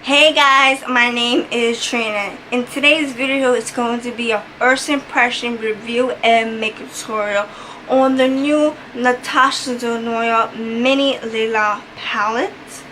Hey guys, my name is Trina. In today's video, it's going to be a first impression review and makeup tutorial on the new Natasha Denona Mini Lila palette.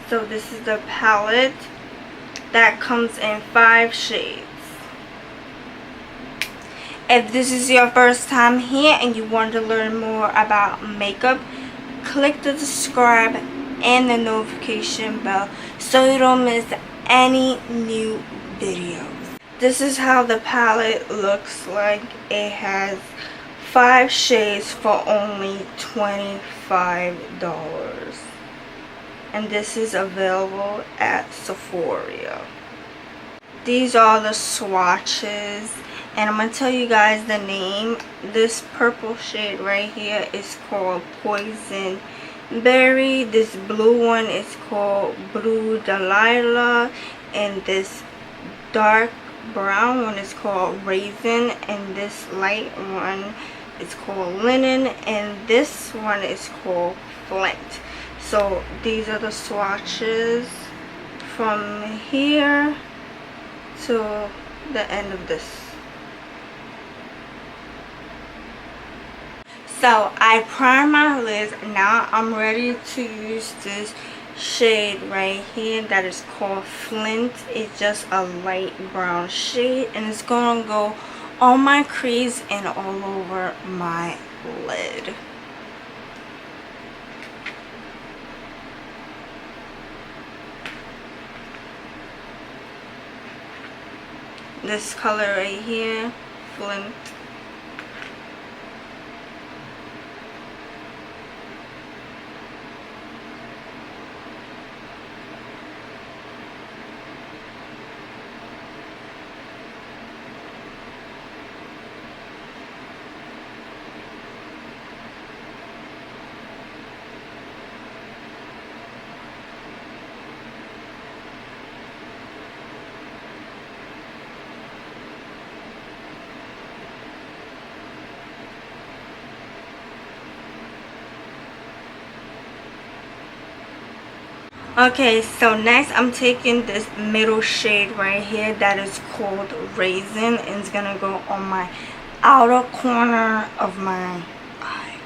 So this is the palette that comes in 5 shades. If this is your first time here and you want to learn more about makeup, click the subscribe and the notification bell so you don't miss any new videos. This is how the palette looks like. It has 5 shades for only $25. And this is available at Sephora. These are the swatches. And I'm going to tell you guys the name. This purple shade right here is called Poison Berry. This blue one is called Blue Delilah. And this dark brown one is called Raisin. And this light one is called Linen. And this one is called Flint. So these are the swatches from here to the end of this. So I primed my lids. Now I'm ready to use this shade right here that is called Flint. It's just a light brown shade and it's gonna go on my crease and all over my lid. This color right here, Flint. Okay, so next I'm taking this middle shade right here that is called Raisin, and it's gonna go on my outer corner of my eye.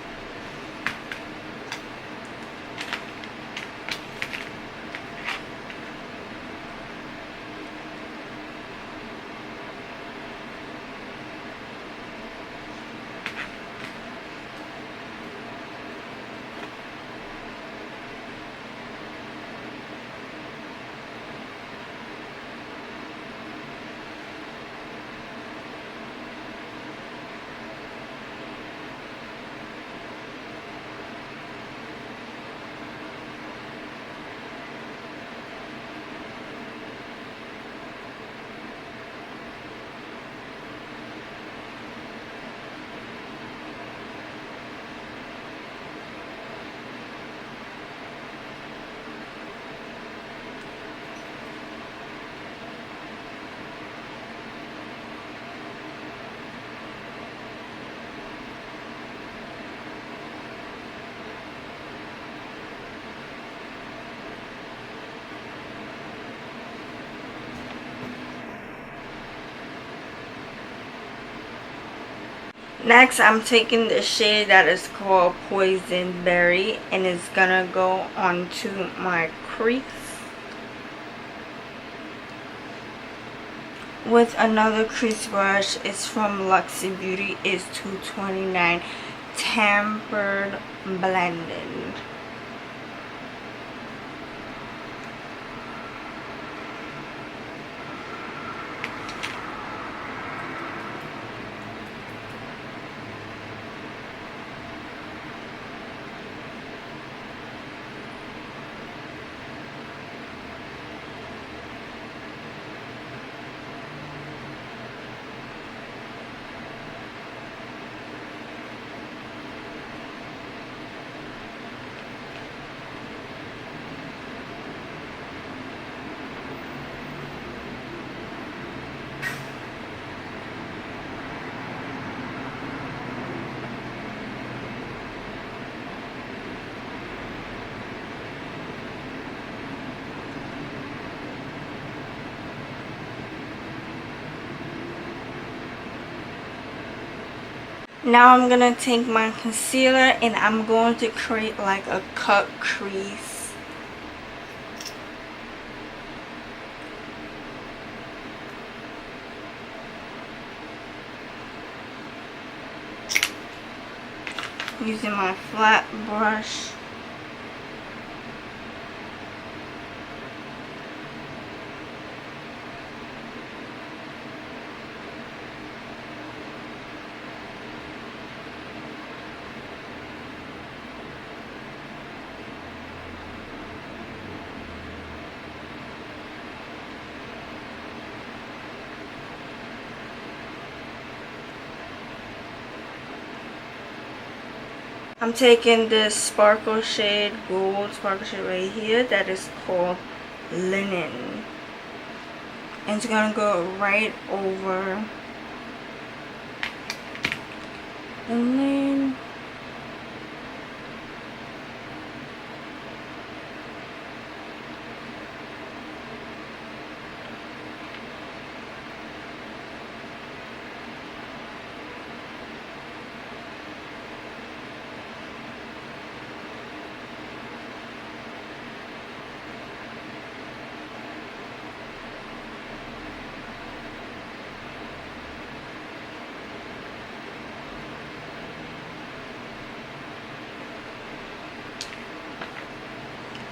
Next, I'm taking the shade that is called Poison Berry, and it's gonna go onto my crease with another crease brush. It's from Luxy Beauty. It's $2.29, Tampered Blended. Now I'm gonna take my concealer and I'm going to create like a cut crease. Using my flat brush. I'm taking this sparkle shade, gold sparkle shade right here that is called Linen. And it's gonna go right over the lid.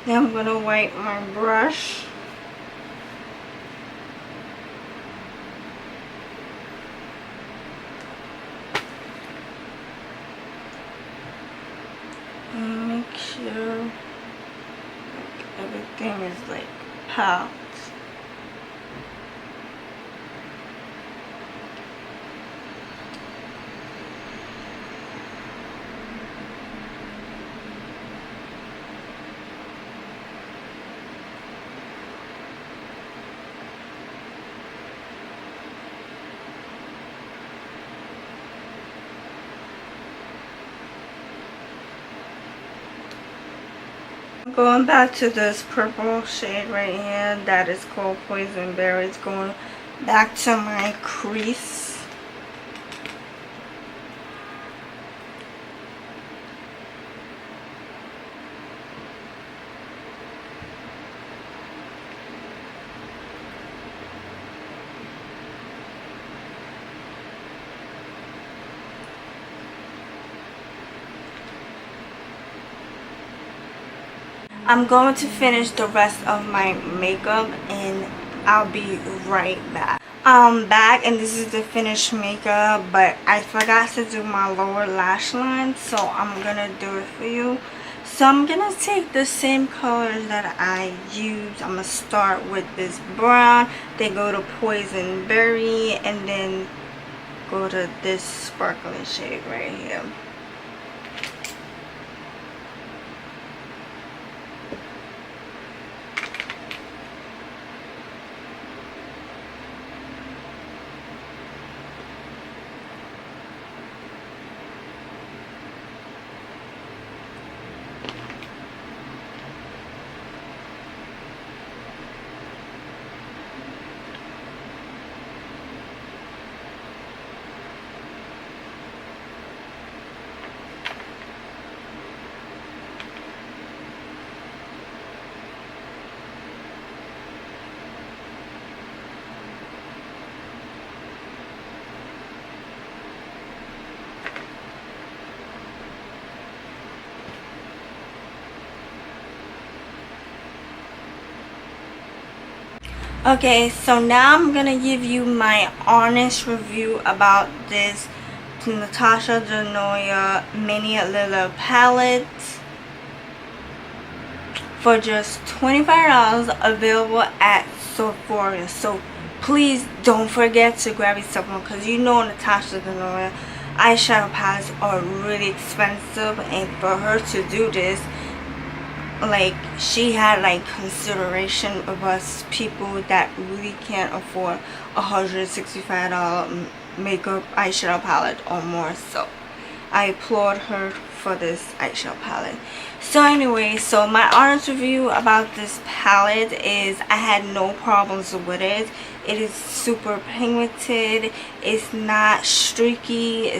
Now I'm going to wipe my brush. And make sure everything is like packed. Going back to this purple shade right here that is called Poison Berry. It's going back to my crease. I'm going to finish the rest of my makeup and I'll be right back. I'm back and this is the finished makeup, but I forgot to do my lower lash line, so I'm gonna do it for you. So I'm gonna take the same colors that I use. I'm gonna start with this brown, then go to Poison Berry, and then go to this sparkling shade right here. Okay, so now I'm gonna give you my honest review about this Natasha Denona Mini Lila palette for just $25, available at Sephora. So please don't forget to grab yourself one, because you know Natasha Denona eyeshadow palettes are really expensive, and for her to do this, like, she had like consideration of us people that really can't afford $165 makeup eyeshadow palette or more. So I applaud her for this eyeshadow palette. So anyway, so my honest review about this palette is I had no problems with it. It is super pigmented, it's not streaky,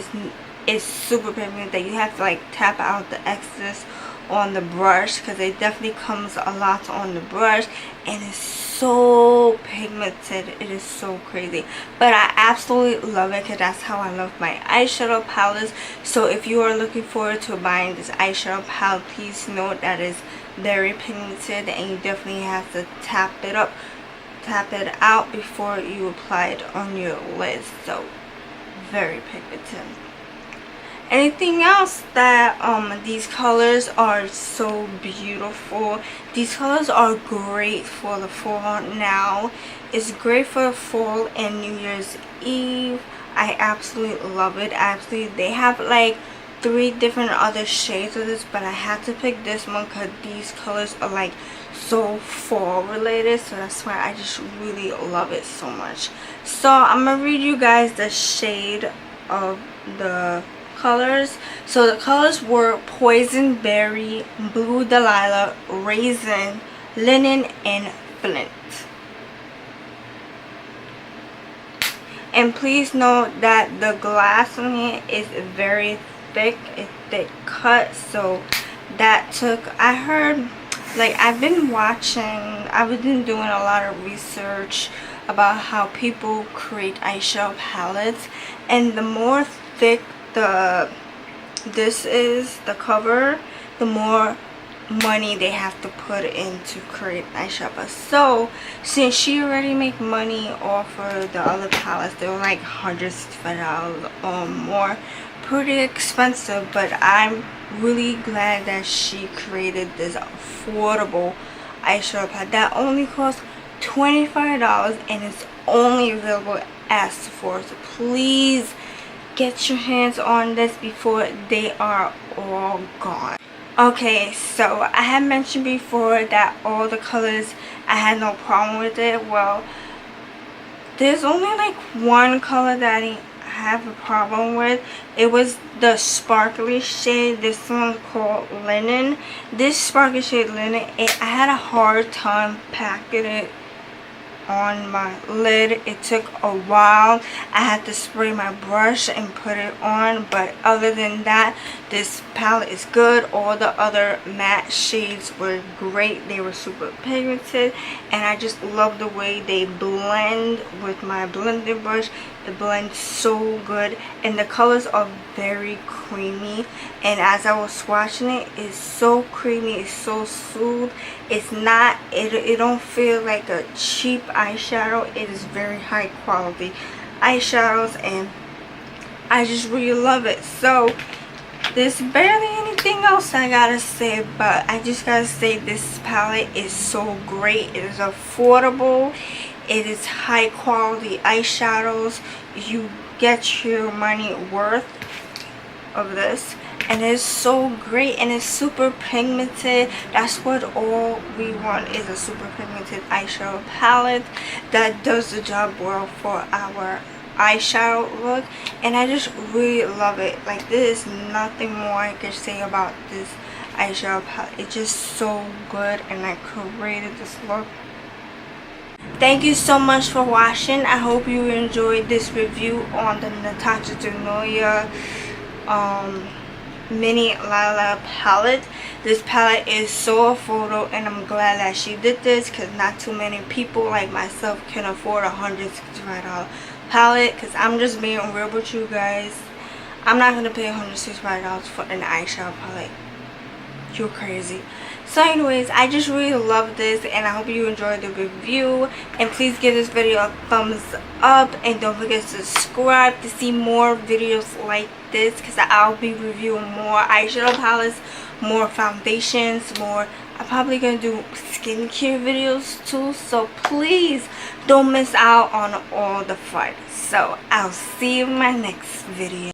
is super pigmented. You have to like tap out the excess on the brush because it definitely comes a lot on the brush, and it's so pigmented. It is so crazy, but I absolutely love it because that's how I love my eyeshadow palettes. So if you are looking forward to buying this eyeshadow palette, please note that it's very pigmented, and you definitely have to tap it out before you apply it on your lids. So very pigmented. Anything else that these colors are so beautiful. These colors are great for the fall now. It's great for the fall and New Year's Eve. I absolutely love it. Absolutely, they have like 3 different other shades of this, but I had to pick this one because these colors are like so fall related, so that's why I just really love it so much. So I'm gonna read you guys the shade of the colors. So the colors were Poison Berry, Blue Delilah, Raisin, Linen, and Flint. And please note that the glass on it is very thick, a thick cut. So that took, I heard, like, I've been doing a lot of research about how people create eyeshadow palettes, and the more thick this is, the cover, the more money they have to put in to create eyeshadow. So since she already make money off of the other palettes, they were like $165 or more, pretty expensive, but I'm really glad that she created this affordable eyeshadow palette that only costs $25, and it's only available at Sephora. So please get your hands on this before they are all gone. Okay, so I had mentioned before that all the colors I had no problem with it. Well, there's only like one color that I have a problem with. It was the sparkly shade. This one's called Linen. This sparkly shade Linen, I had a hard time packing it on my lid. It took a while. I had to spray my brush and put it on, but other than that, this palette is good. All the other matte shades were great. They were super pigmented, and I just love the way they blend with my blending brush. It blends so good, and the colors are very creamy, and as I was swatching it, it's so creamy, it's so smooth. It's not, it don't feel like a cheap eyeshadow. It is very high quality eyeshadows, and I just really love it. So there's barely anything else I gotta say, but I just gotta say this palette is so great. It is affordable. It is high quality eyeshadows. You get your money worth of this, and it's so great, and it's super pigmented. That's what all we want, is a super pigmented eyeshadow palette that does the job well for our eyeshadow look, and I just really love it. Like, there is nothing more I could say about this eyeshadow palette. It's just so good, and I created this look. Thank you so much for watching. I hope you enjoyed this review on the Natasha Denona mini Lila palette. This palette is so affordable, and I'm glad that she did this, because not too many people like myself can afford a $165 palette. Because I'm just being real with you guys, I'm not going to pay $165 for an eyeshadow palette. You're crazy. So anyways, I just really love this, and I hope you enjoyed the review, and please give this video a thumbs up, and don't forget to subscribe to see more videos like this, because I'll be reviewing more eyeshadow palettes, more foundations, more. I'm probably gonna do skincare videos too, so please don't miss out on all the fun. So I'll see you in my next video.